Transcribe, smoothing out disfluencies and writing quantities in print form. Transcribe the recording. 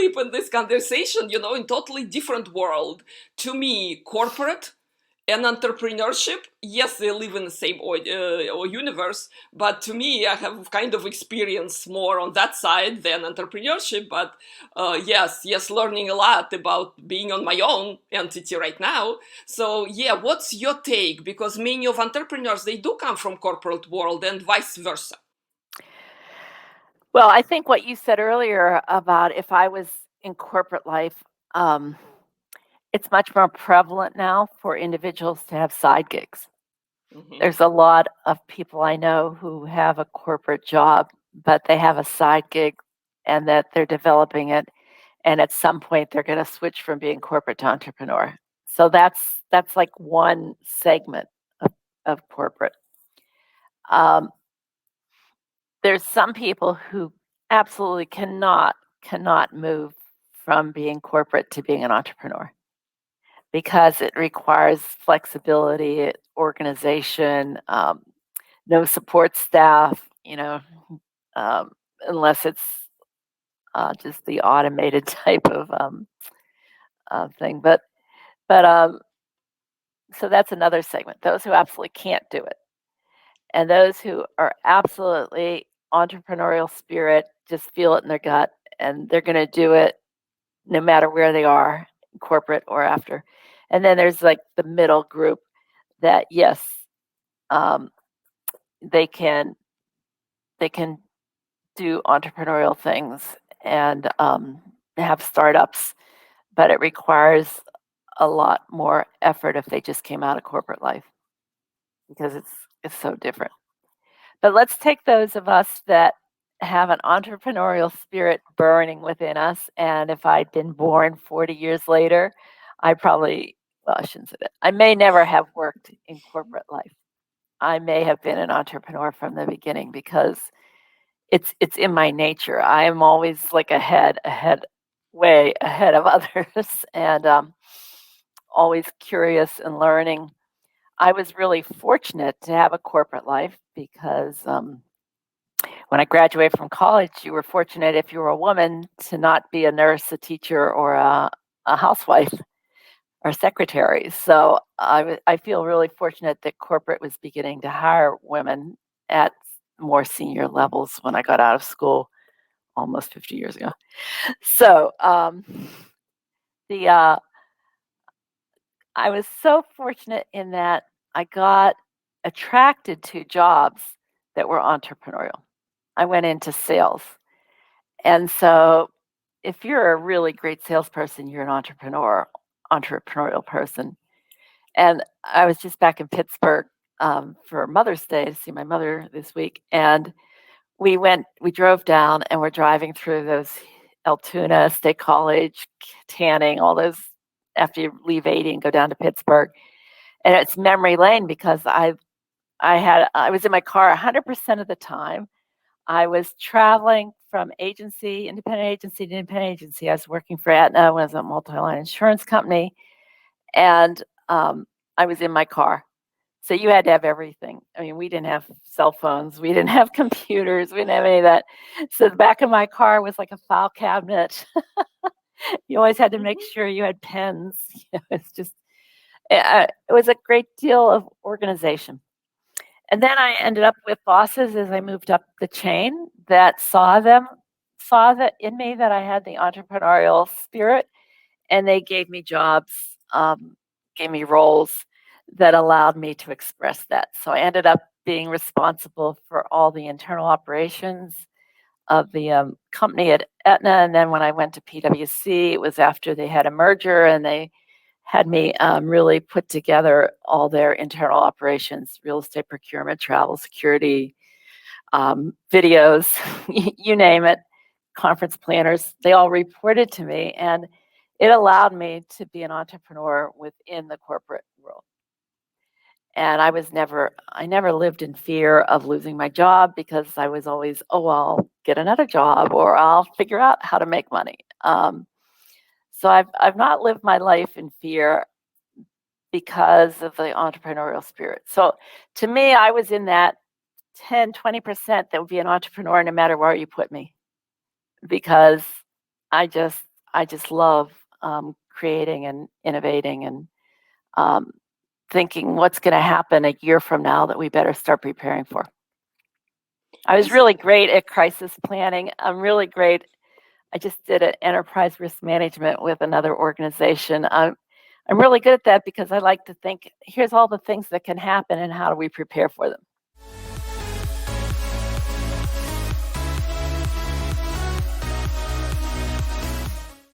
leap in this conversation, in totally different world. To me, corporate and entrepreneurship, yes, they live in the same universe, but to me, I have kind of experience more on that side than entrepreneurship. But yes, learning a lot about being on my own entity right now. So yeah, what's your take? Because many of entrepreneurs, they do come from corporate world and vice versa. Well, I think what you said earlier about if I was in corporate life, it's much more prevalent now for individuals to have side gigs. Mm-hmm. There's a lot of people I know who have a corporate job, but they have a side gig and that they're developing it. And at some point, they're going to switch from being corporate to entrepreneur. So that's like one segment of corporate. There's some people who absolutely cannot move from being corporate to being an entrepreneur because it requires flexibility, organization, no support staff, unless it's just the automated type of thing. But so that's another segment. Those who absolutely can't do it, and those who are absolutely entrepreneurial spirit, just feel it in their gut, and they're going to do it no matter where they are, corporate or after. And then there's like the middle group that yes, they can do entrepreneurial things and have startups, but it requires a lot more effort if they just came out of corporate life because it's so different. But let's take those of us that have an entrepreneurial spirit burning within us. And if I'd been born 40 years later, I probably, well, I shouldn't say that. I may never have worked in corporate life. I may have been an entrepreneur from the beginning because it's in my nature. I am always like way ahead of others, and always curious and learning. I was really fortunate to have a corporate life because when I graduated from college, you were fortunate if you were a woman to not be a nurse, a teacher, or a housewife or secretary. So I feel really fortunate that corporate was beginning to hire women at more senior levels when I got out of school almost 50 years ago. So the I was so fortunate in that I got attracted to jobs that were entrepreneurial. I went into sales. And so if you're a really great salesperson, you're an entrepreneurial person. And I was just back in Pittsburgh for Mother's Day to see my mother this week. And we drove down and we're driving through those Altoona, State College, Tanning, all those after you leave 80 and go down to Pittsburgh. And it's memory lane because I was in my car 100% of the time. I was traveling from independent agency to independent agency. I was working for Aetna, I was a multi-line insurance company, and I was in my car. So you had to have everything. I mean, we didn't have cell phones, we didn't have computers, we didn't have any of that. So the back of my car was like a file cabinet. You always had to make sure you had pens. It's just, it was a great deal of organization. And then I ended up with bosses as I moved up the chain that saw that in me that I had the entrepreneurial spirit, and they gave me jobs, gave me roles that allowed me to express that. So I ended up being responsible for all the internal operations of the company at Aetna. And then when I went to PwC, it was after they had a merger and they had me really put together all their internal operations, real estate procurement, travel, security, videos, you name it, conference planners. They all reported to me, and it allowed me to be an entrepreneur within the corporate world. And I never lived in fear of losing my job because I was always, oh, I'll get another job or I'll figure out how to make money. So I've not lived my life in fear because of the entrepreneurial spirit. So to me, I was in that 10, 20% that would be an entrepreneur no matter where you put me, because I just I just love creating and innovating and thinking what's going to happen a year from now that we better start preparing for. I was really great at crisis planning. I'm really great. I just did an enterprise risk management with another organization. I'm really good at that because I like to think, here's all the things that can happen and how do we prepare for them.